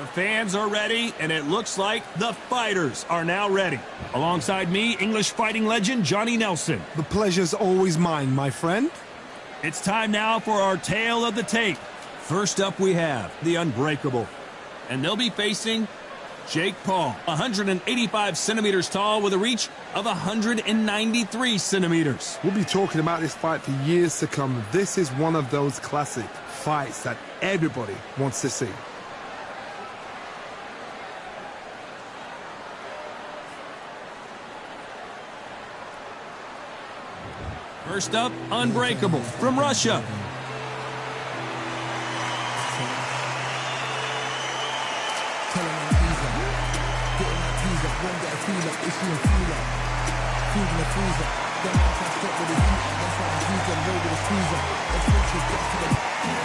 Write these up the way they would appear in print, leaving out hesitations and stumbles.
fans are ready, and it looks like the fighters are now ready. Alongside me, English fighting legend Johnny Nelson. The pleasure's always mine, my friend. It's time now for our tale of the tape. First up, we have the Unbreakable. And they'll be facing Jake Paul, 185 centimeters tall with a reach of 193 centimeters. We'll be talking about this fight for years to come. This is one of those classic fights that everybody wants to see. First up, Unbreakable from Russia.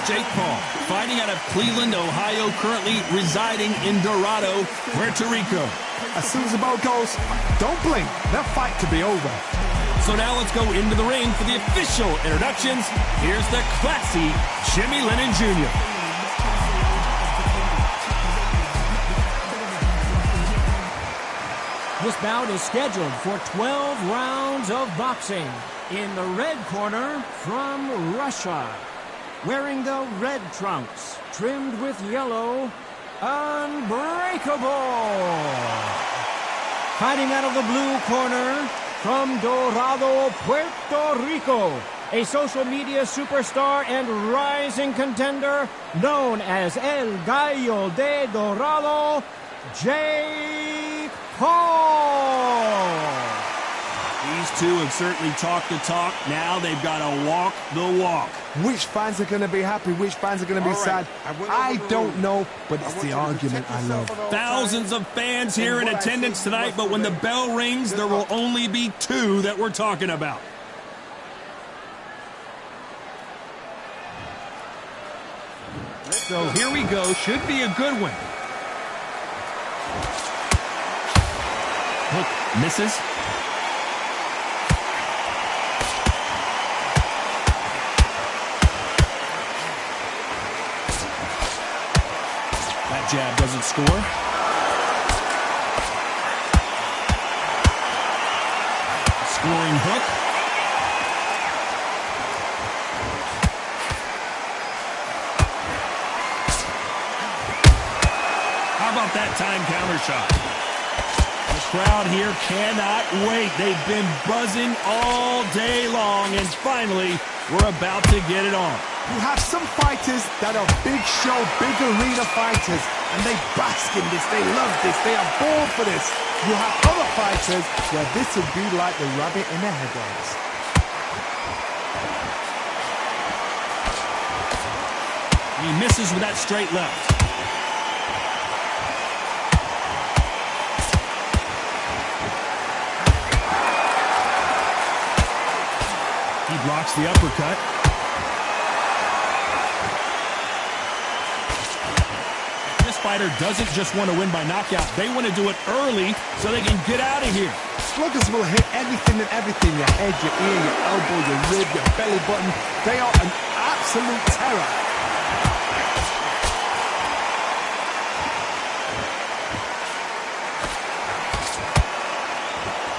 Jake Paul, fighting out of Cleveland, Ohio, currently residing in Dorado, Puerto Rico. As soon as the ball goes, don't blink. That fight could be over. So now let's go into the ring for the official introductions. Here's the classy Jimmy Lennon Jr. This bout is scheduled for 12 rounds of boxing. In the red corner, from Russia, wearing the red trunks, trimmed with yellow, Unbreakable. Fighting out of the blue corner, from Dorado, Puerto Rico, a social media superstar and rising contender known as El Gallo de Dorado, Jake Paul. These two have certainly talked the talk. Now they've got to walk the walk. Which fans are going to be happy? Which fans are going to be sad? I don't know, but it's the argument I love. Thousands of fans here in attendance tonight, but when the bell rings, there will only be two that we're talking about. So here we go. Should be a good one. Hook misses. That jab doesn't score. Scoring hook. How about that time counter shot? The crowd here cannot wait. They've been buzzing all day long, and finally, we're about to get it on. You have some fighters that are big show, big arena fighters, and they bask in this, they love this, they are born for this. You have other fighters where this would be like the rabbit in the headlights. He misses with that straight left. He blocks the uppercut. This fighter doesn't just want to win by knockout. They want to do it early so they can get out of here. Sluggers will hit anything and everything. Your head, your ear, your elbow, your rib, your belly button. They are an absolute terror.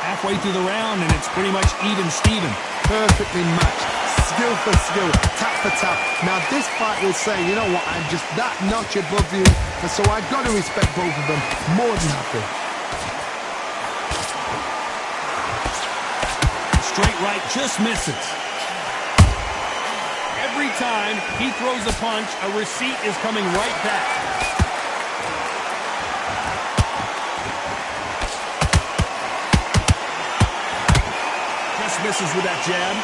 Halfway through the round, and it's pretty much even Steven. Perfectly matched, skill for skill, tap for tap. Now this fight will say, you know what, I'm just that notch above you, and so I've got to respect both of them. More than happy. Straight right just misses. Every time he throws a punch, a receipt is coming right back. Misses with that jab.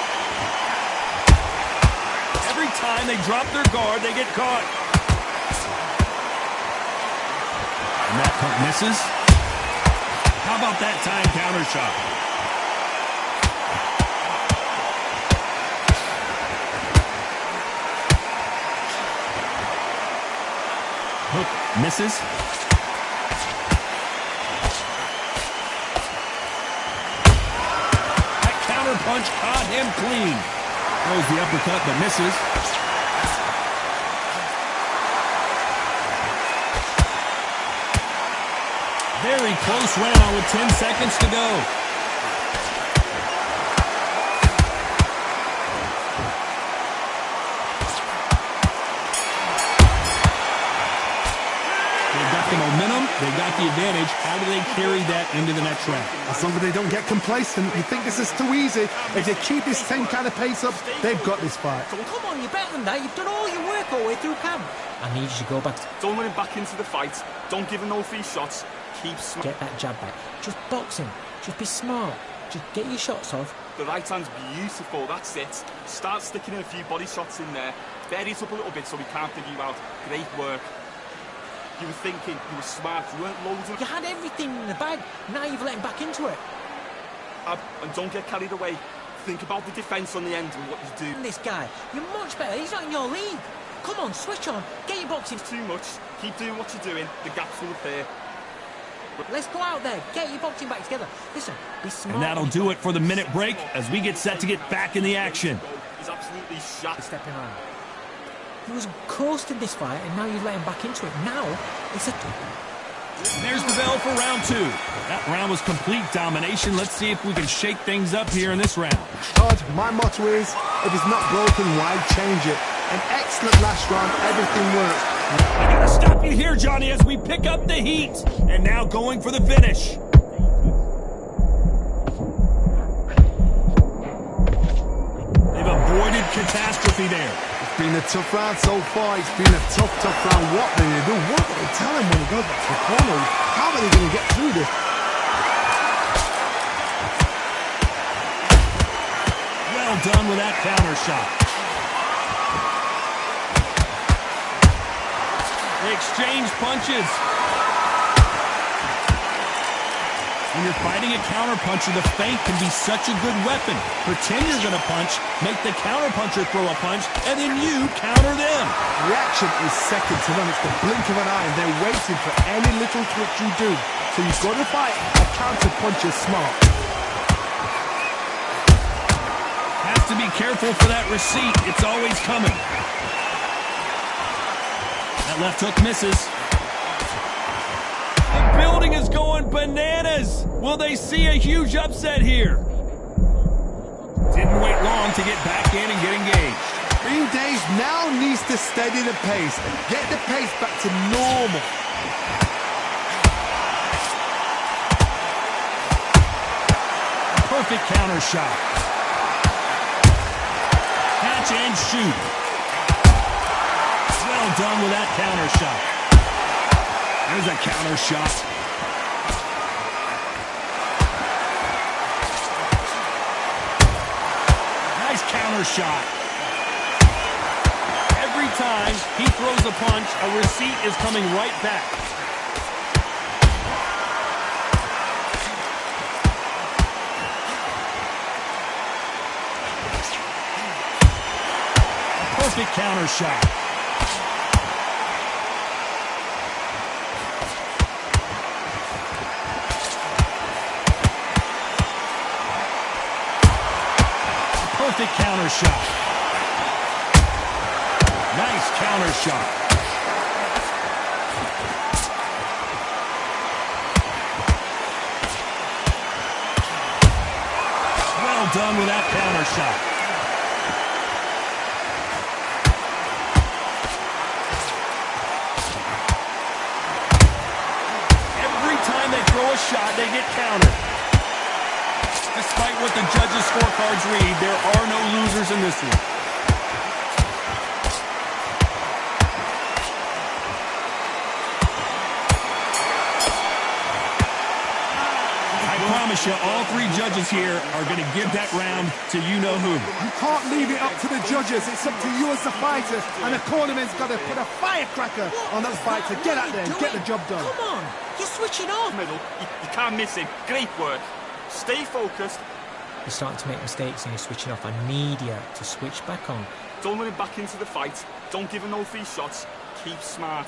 Every time they drop their guard, they get caught. And that pump misses. How about that time counter shot? Hook misses. Punch caught him clean. Throws the uppercut but misses. Very close round with 10 seconds to go. They've got the momentum, they've got the advantage. How do they carry that into the next round? As long as they don't get complacent, you think this is too easy. If they keep this same kind of pace up, they've got this fight. Come on, you're better than that. You've done all your work all the way through camp. I need you to go back. Don't let him back into the fight. Don't give him no free shots. Keep smart. Get that jab back. Just box him. Just be smart. Just get your shots off. The right hand's beautiful, that's it. Start sticking in a few body shots in there. Bury it up a little bit so we can't dig you out. Great work. You were thinking, you were smart, you weren't loads of... You had everything in the bag. Now you've let him back into it. And don't get carried away. Think about the defence on the end and what you do. This guy, you're much better. He's not in your league. Come on, switch on. Get your boxing. Too much. Keep doing what you're doing. The gaps will appear. Let's go out there. Get your boxing back together. Listen, be smart. And that'll do it for the minute break as we get set to get back in the action. He's absolutely shot. Stepping around. He was coasting this fight, and now you let him back into it. Now, it's a... And there's the bell for round two. That round was complete domination. Let's see if we can shake things up here in this round. Todd, my motto is, if it's not broken, why change it? An excellent last round, everything works. I gotta stop you here, Johnny, as we pick up the heat. And now going for the finish. They've avoided catastrophe there. It's been a tough round so far. It's been a tough round. What do they do? What do they tell him when he goes back to the corner? How are they going to get through this? Well done with that counter shot. They exchange punches. When you're fighting a counterpuncher, the feint can be such a good weapon. Pretend you're going to punch, make the counterpuncher throw a punch, and then you counter them. Reaction is second to none. It's the blink of an eye, and they're waiting for any little twitch you do. So you've got to fight a counterpuncher smart. Has to be careful for that receipt. It's always coming. That left hook misses. The building is going bananas. Will they see a huge upset here? Didn't wait long to get back in and get engaged. Green Days now needs to steady the pace and get the pace back to normal. Perfect counter shot. Catch and shoot. Well done with that counter shot. There's a counter shot. Nice counter shot. Every time he throws a punch, a receipt is coming right back. A perfect counter shot. Perfect counter shot. Nice counter shot. Well done with that counter shot. Every time they throw a shot, they get countered. Despite what the judges' scorecards read, there are no losers in this one. I promise you, all three judges here are going to give that round to you-know-who. You can't leave it up to the judges. It's up to you as the fighters. And the cornerman's got to put a firecracker on that fight to get out there and get the job done. Come on, you're switching off. Middle, you can't miss it. Great work. Stay focused. You're starting to make mistakes and you're switching off. I need you to switch back on. Don't let him back into the fight. Don't give him no free shots. Keep smart.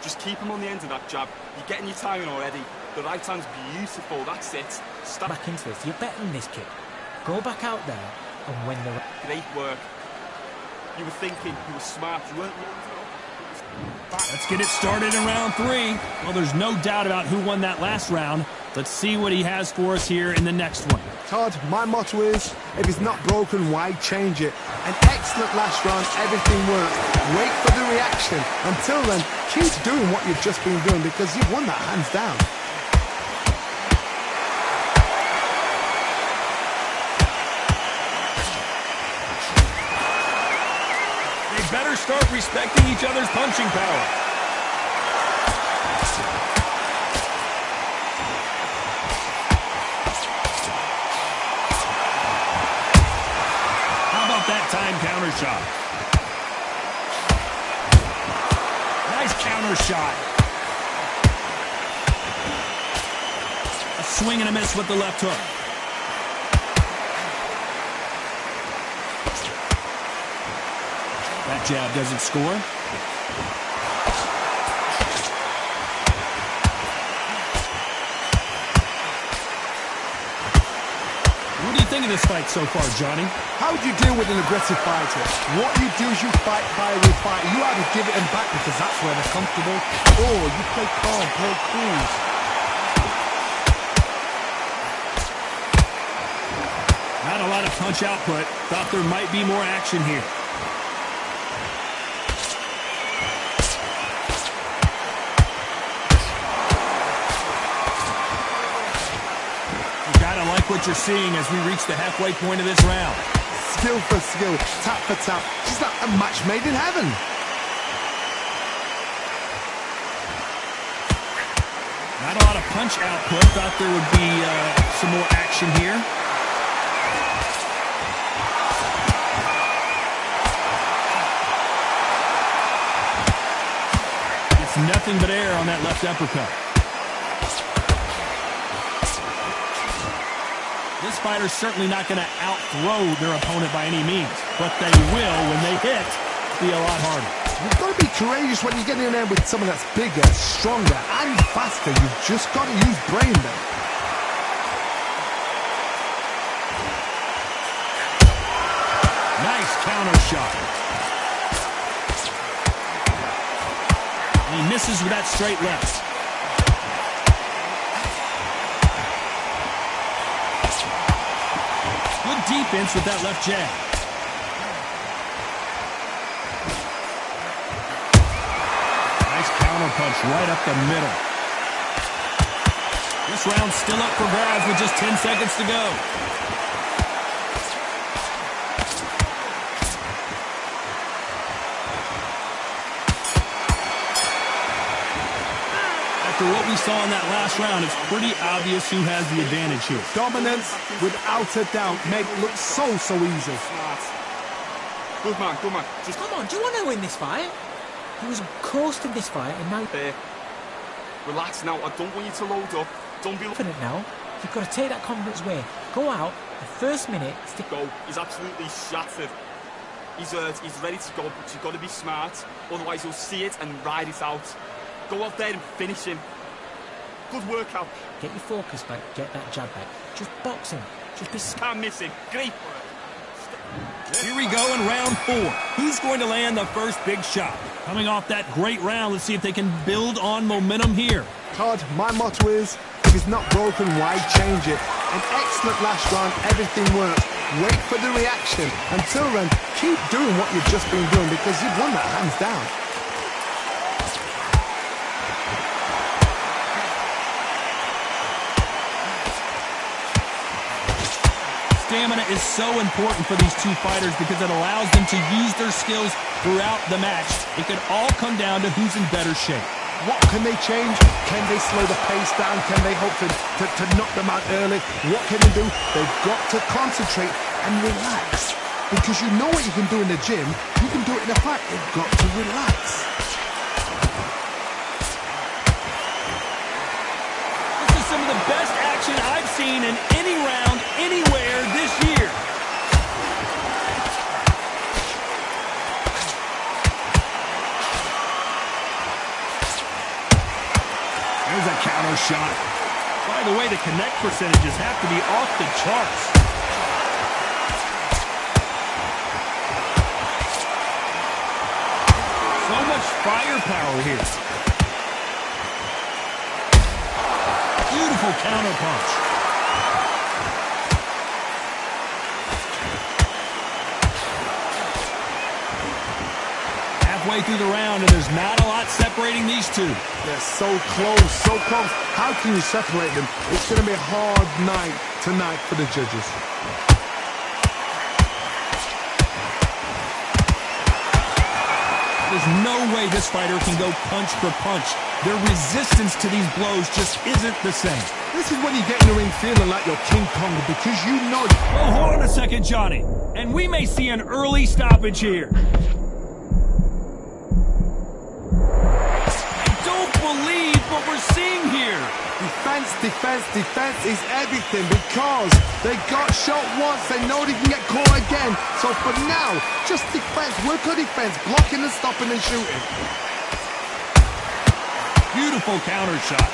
Just keep him on the end of that jab. You're getting your timing already. The right hand's beautiful. That's it. Stop. Back into this. You're better than this kid. Go back out there and win the... Great work. You were thinking. You were smart. You weren't... Let's get it started in round 3. Well, there's no doubt about who won that last round. Let's see what he has for us here in the next one. Todd, my motto is, if it's not broken, why change it? An excellent last round, everything worked. Wait for the reaction. Until then, keep doing what you've just been doing because you've won that hands down. They better start respecting each other's punching power. That time counter shot. Nice counter shot. A swing and a miss with the left hook. That jab doesn't score. What do you think of this fight so far, Johnny? How do you deal with an aggressive fighter? What you do is you fight fire with fire. You either give it them back because that's where they're comfortable, or you play calm, play cool. Not a lot of punch output. Thought there might be more action here. You gotta like what you're seeing as we reach the halfway point of this round. Skill for skill, tap for tap. It's like a match made in heaven. Not a lot of punch output. Thought there would be some more action here. It's nothing but air on that left uppercut. This fighter's certainly not going to out-throw their opponent by any means, but they will, when they hit, be a lot harder. You've got to be courageous when you get in there with someone that's bigger, stronger, and faster. You've just got to use brain there. Nice counter shot. And he misses with that straight left. Good defense with that left jab. Nice counter punch right up the middle. This round's still up for grabs with just 10 seconds to go. After what we saw in that last round, it's pretty obvious who has the advantage here. Dominance, without a doubt, make it look so easy. Good man, good man. Just Come on, do you want to win this fight? He was close to this fight, and now there. Relax now. I don't want you to load up. Don't be confident now. You've got to take that confidence away. Go out, the first minute, stick. go. He's absolutely shattered. He's hurt. He's ready to go, but you've got to be smart. Otherwise, you'll see it and ride it out. Go out there and finish him. Good workout. Get your focus back, get that jab back. Just box him. Just be Can't miss him. Great. Here we go in round 4. Who's going to land the first big shot? Coming off that great round, let's see if they can build on momentum here. Todd, my motto is, if it's not broken, why change it? An excellent last round, everything worked. Wait for the reaction. Until then, keep doing what you've just been doing because you've won that hands down. Stamina is so important for these two fighters because it allows them to use their skills throughout the match. It could all come down to who's in better shape. What can they change? Can they slow the pace down? Can they hope to knock them out early? What can they do? They've got to concentrate and relax. Because you know what you can do in the gym, you can do it in a fight. You've got to relax. This is some of the best action I've seen in any round, anywhere this year. There's a counter shot. By the way, the connect percentages have to be off the charts. So much firepower here. Beautiful counter punch. Halfway through the round, and there's not a lot separating these two. They're so close, so close. How can you separate them? It's going to be a hard night tonight for the judges. There's no way this fighter can go punch for punch. Their resistance to these blows just isn't the same. This is when you get in the ring feeling like you're King Kong, because you know... Well, hold on a second, Johnny. And we may see an early stoppage here. I don't believe what we're seeing here. Defense, defense, defense is everything, because they got shot once, they know they can get caught again. So for now, just defense, work on defense, blocking and stopping and shooting. Beautiful counter shot.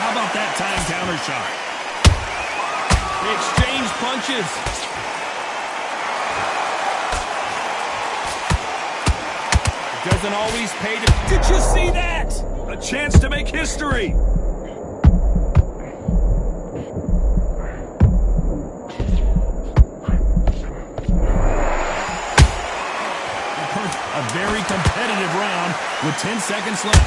How about that time counter shot? They exchange punches. It doesn't always pay to... Did you see that? A chance to make history. A very competitive round with 10 seconds left.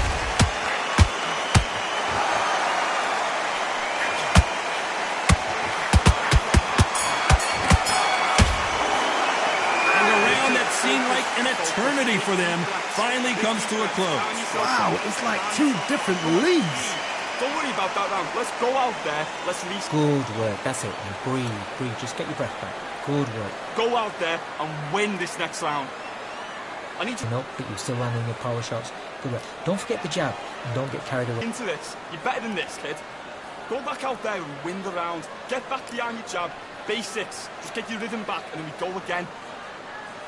And a round that seemed like an eternity for them finally comes to a close. Wow, it's like two different leagues. Don't worry about that round. Let's go out there. Let's release. Good work. That's it. And breathe, breathe. Just get your breath back. Good work. Go out there and win this next round. I need to... No, but you're still landing your power shots. Good work. Don't forget the jab. And don't get carried away. Into this. You're better than this, kid. Go back out there and win the round. Get back behind your jab. Basics. Just get your rhythm back and then we go again.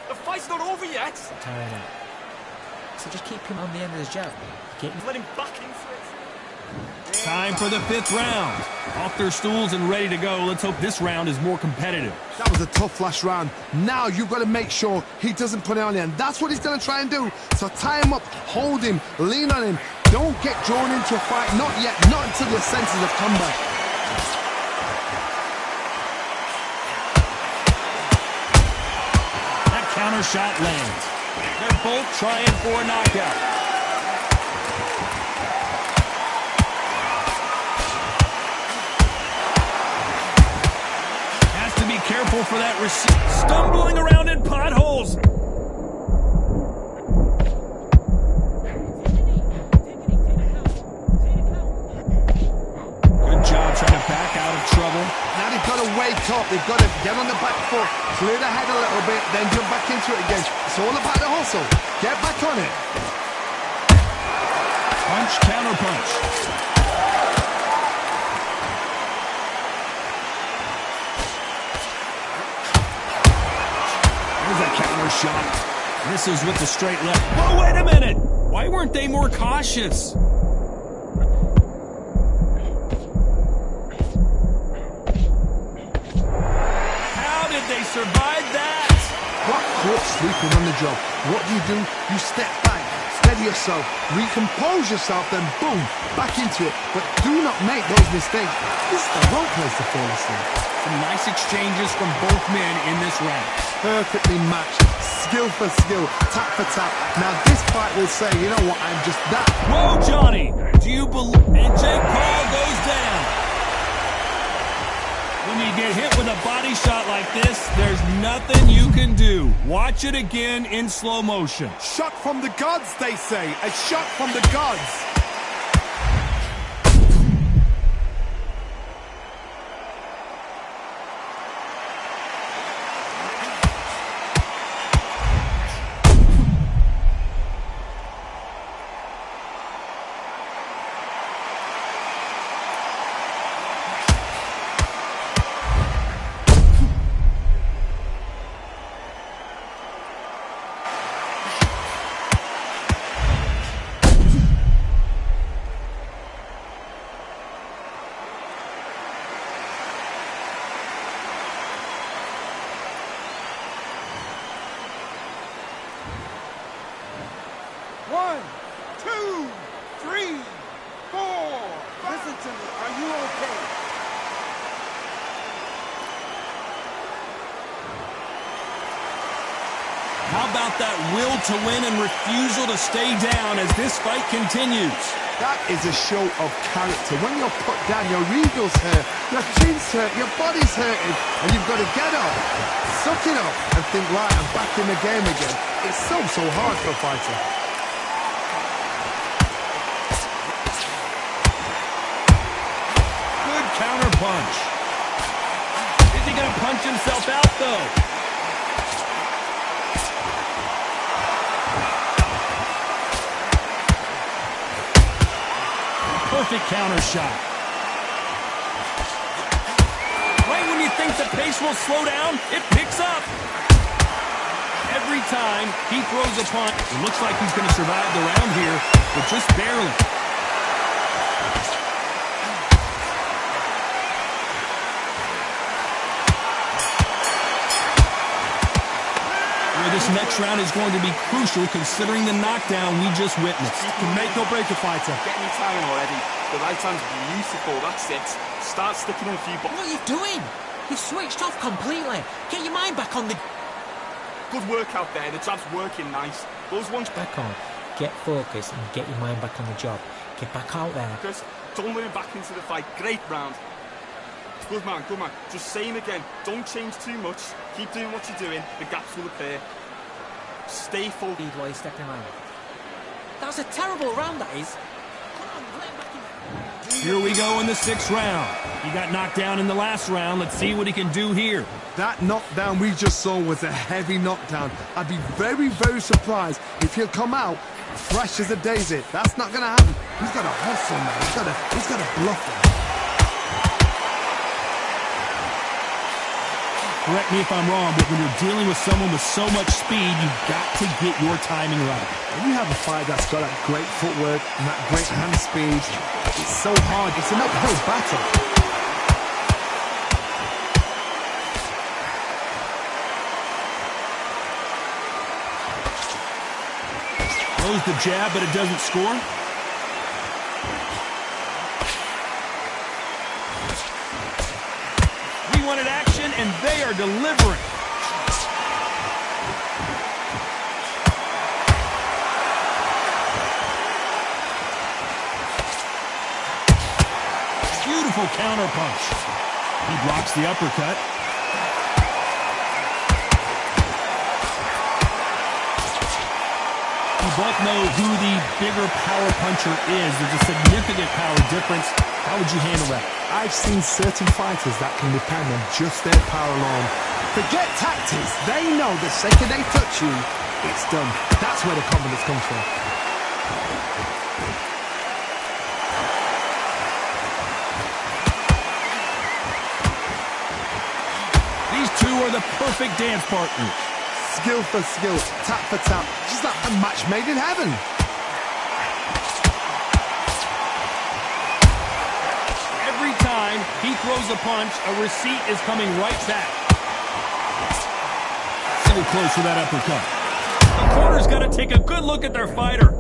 The fight's not over yet. Tired out. So just keep him on the end of his jab. Let him back into it. Time for the 5th round. Off their stools and ready to go. Let's hope this round is more competitive. That was a tough last round. Now you've got to make sure he doesn't put it on you, and that's what he's going to try and do. So tie him up, hold him, lean on him. Don't get drawn into a fight. Not yet. Not until your senses have come back. That counter shot lands. They're both trying for a knockout. Careful for that receipt. Stumbling around in potholes. Good job trying to back out of trouble. Now they've got to wake up. They've got to get on the back foot, clear the head a little bit, then jump back into it again. It's all about the hustle. Get back on it. Punch, counter punch. There's a counter shot. Misses with the straight left. Whoa, wait a minute! Why weren't they more cautious? How did they survive that? Got caught sleeping on the job. What do? You step back, steady yourself, recompose yourself, then boom, back into it. But do not make those mistakes. This is the wrong place to fall asleep. Some nice exchanges from both men in this round. Perfectly matched, skill for skill, tap for tap. Now this fight will say, you know what, I'm just that. Whoa, Johnny! Do you believe? And Jake Paul goes down. When you get hit with a body shot like this, there's nothing you can do. Watch it again in slow motion. Shot from the gods, they say. A shot from the gods. How about that will to win and refusal to stay down as this fight continues? That is a show of character. When you're put down, your eagles hurt, your chin's hurt, your body's hurting, and you've got to get up, suck it up, and think, right, I'm back in the game again. It's so hard for a fighter. Good counter punch. Is he going to punch himself out, though? Perfect counter shot. Right when you think the pace will slow down, it picks up. Every time he throws a punch, it looks like he's going to survive the round here, but just barely. This next round is going to be crucial considering the knockdown we just witnessed. Can make or break a fighter. Getting you tired already. The right hand's beautiful, that's it. Start sticking in a few... What are you doing? You've switched off completely. Get your mind back on the... Good work out there, the jab's working nice. Those ones... Back on. Get focused and get your mind back on the job. Get back out there. Chris, don't let him back into the fight. Great round. Good man, good man. Just same again. Don't change too much. Keep doing what you're doing. The gaps will appear. Stay full. Lead while you're stepping around. That's a terrible round, that is. Come on, let him back in. Here we go in the 6th round. He got knocked down in the last round. Let's see what he can do here. That knockdown we just saw was a heavy knockdown. I'd be very surprised if he'll come out fresh as a daisy. That's not going to happen. He's got to hustle, man. He's got to bluff him. Correct me if I'm wrong, but when you're dealing with someone with so much speed, you've got to get your timing right. When you have a fight that's got that great footwork and that great hand speed, it's so hard. It's an uphill battle. Throws the jab, but it doesn't score. We wanted action, and they are delivering. Beautiful counter punch. He blocks the uppercut. We both know who the bigger power puncher is. There's a significant power difference. How would you handle that? I've seen certain fighters that can depend on just their power alone. Forget tactics. They know the second they touch you, it's done. That's where the confidence comes from. These two are the perfect dance partners. Skill for skill, tap for tap, just like a match made in heaven. Every time he throws a punch, a receipt is coming right back. So close to that uppercut. The corner's got to take a good look at their fighter.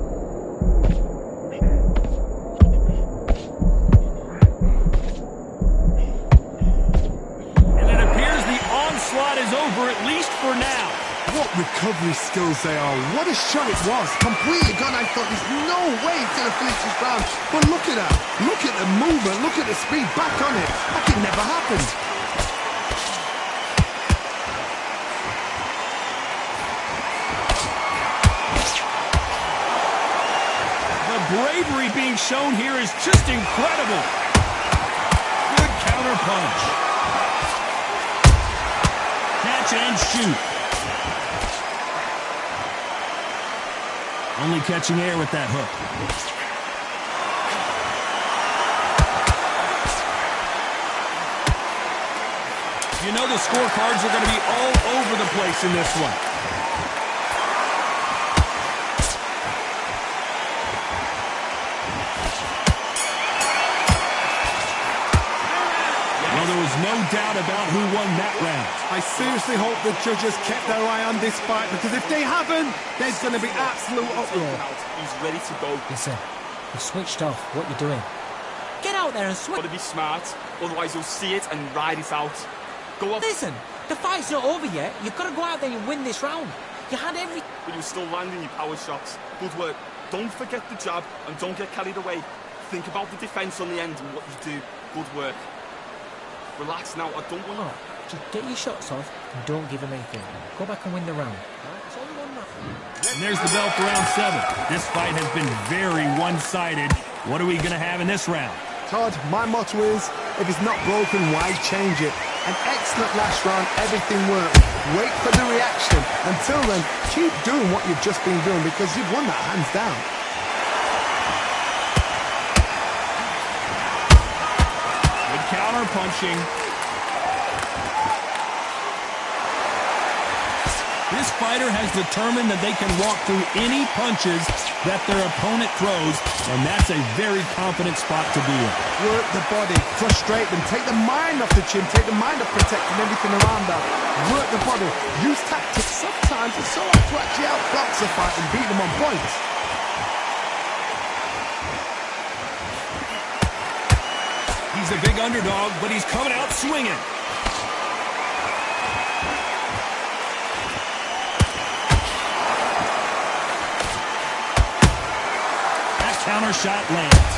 And it appears the onslaught is over, at least for now. What recovery skills they are. What a show it was. Completely gone. I thought there's no way he's going to finish this round. But look at that. Look at the movement. Look at the speed. Back on it. Like it never happened. The bravery being shown here is just incredible. Good counter punch. Catch and shoot. Only catching air with that hook. You know the scorecards are going to be all over the place in this one. Well, there was no doubt about who won that round. I seriously hope the judges kept their eye on this fight, because if they haven't, there's going to be absolute uproar. He's ready to go. Listen, you've switched off. What you doing? Get out there and switch. Got to be smart, otherwise you'll see it and ride it out. Go on. Listen, the fight's not over yet. You've got to go out there and win this round. You had every... But you were still landing your power shots. Good work. Don't forget the jab and don't get carried away. Think about the defence on the end and what you do. Good work. Relax now. I don't want... Oh, just get your shots off and don't give him anything. Go back and win the round. It's only 1-0. And there's the bell for round 7. This fight has been very one-sided. What are we going to have in this round? Todd, my motto is, if it's not broken, why change it? An excellent last round, everything worked. Wait for the reaction. Until then, keep doing what you've just been doing because you've won that hands down. Good counter punching. This fighter has determined that they can walk through any punches that their opponent throws, and that's a very confident spot to be in. Work the body, frustrate them, take the mind off the chin, take the mind off protecting everything around that. Work the body, use tactics. Sometimes it's so hard to actually outbox a fight and beat them on points. He's a big underdog, but he's coming out swinging. Counter shot lands.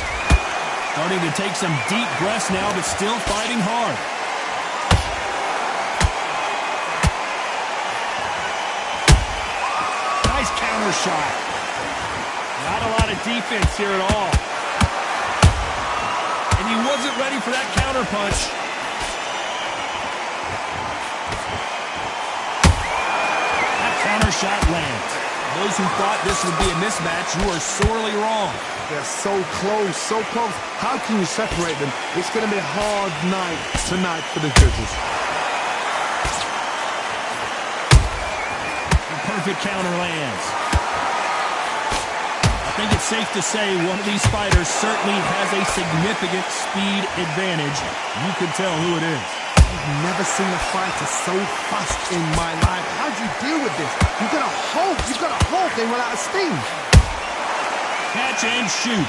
Starting to take some deep breaths now, but still fighting hard. Nice counter shot. Not a lot of defense here at all. And he wasn't ready for that counter punch. That counter shot lands. Those who thought this would be a mismatch, you are sorely wrong. They're so close, so close. How can you separate them? It's going to be a hard night tonight for the judges. The perfect counter lands. I think it's safe to say one of these fighters certainly has a significant speed advantage. You can tell who it is. I've never seen a fighter so fast in my life. How do you deal with this? You've got to hope they run out of steam. Catch and shoot.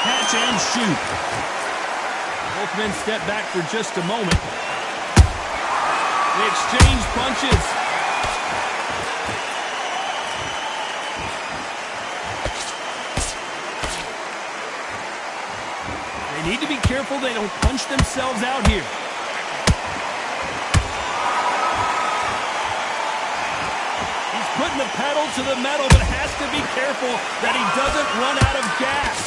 Catch and shoot. Both men step back for just a moment. They exchange punches. They need to be careful they don't punch themselves out here. Putting the pedal to the metal, but has to be careful that he doesn't run out of gas.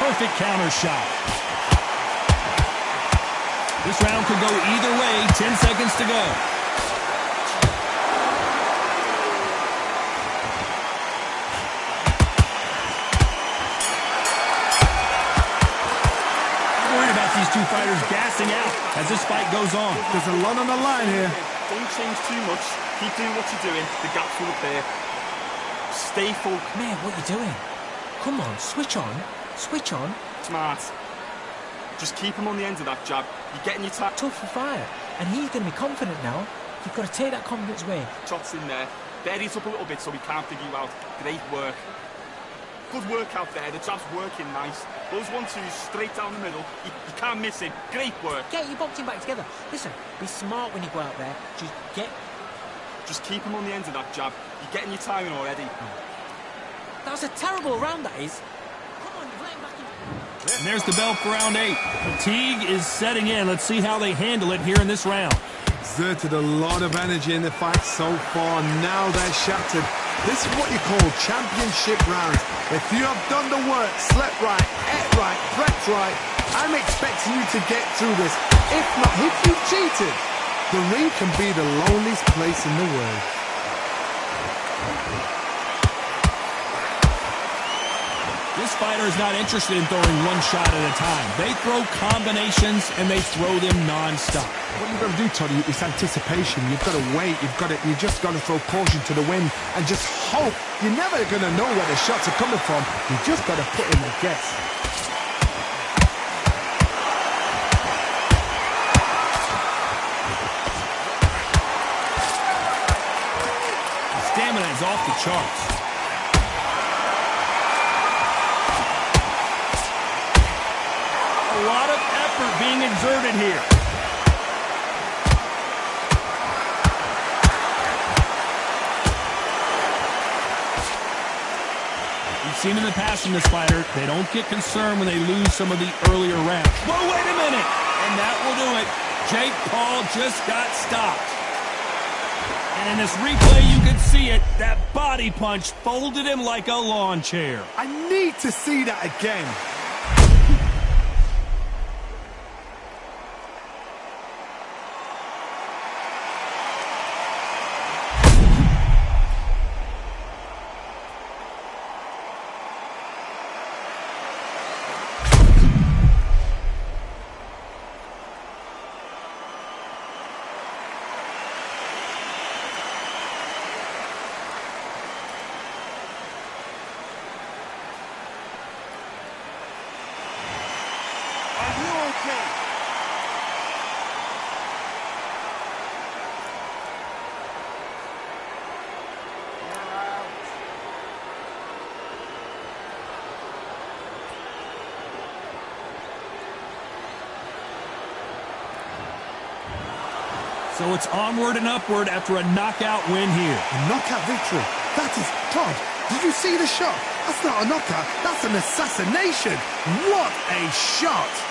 Perfect counter shot. This round could go either way. 10 seconds to go. These two fighters gassing out as this fight goes on. There's a lot on the line here. Don't change too much. Keep doing what you're doing. The gaps will appear. Stay focused. Man, what are you doing? Come on, switch on. Switch on. Smart. Just keep him on the end of that jab. You're getting your tap. Tough for fire. And he's going to be confident now. You've got to take that confidence away. Shots in there. Bury it up a little bit so we can't figure you out. Great work. Good work out there. The jab's working nice. Those 1-2s straight down the middle. You can't miss it. Great work. Get your boxing back together. Listen, be smart when you go out there. Just keep him on the end of that jab. You're getting your timing already. That was a terrible round, that is. Come on, you've let him back in. And there's the bell for round 8. Fatigue is setting in. Let's see how they handle it here in this round. Exerted a lot of energy in the fight so far. Now they're shattered. This is what you call championship rounds. If you have done the work, slept right, ate right, prepped right, I'm expecting you to get through this. If not, if you cheated, the ring can be the loneliest place in the world. This fighter is not interested in throwing one shot at a time. They throw combinations and they throw them non-stop. What you've got to do, Toddy, is anticipation. You've got to wait. You just got to throw caution to the wind and just hope. You're never going to know where the shots are coming from. You just got to put in the guess. The stamina is off the charts. being exerted here. We've seen in the past from this fighter, they don't get concerned when they lose some of the earlier rounds. Whoa, wait a minute! And that will do it. Jake Paul just got stopped. And in this replay, you can see it. That body punch folded him like a lawn chair. I need to see that again. So it's onward and upward after a knockout win here. A knockout victory. That is, Todd, did you see the shot? That's not a knockout. That's an assassination. What a shot.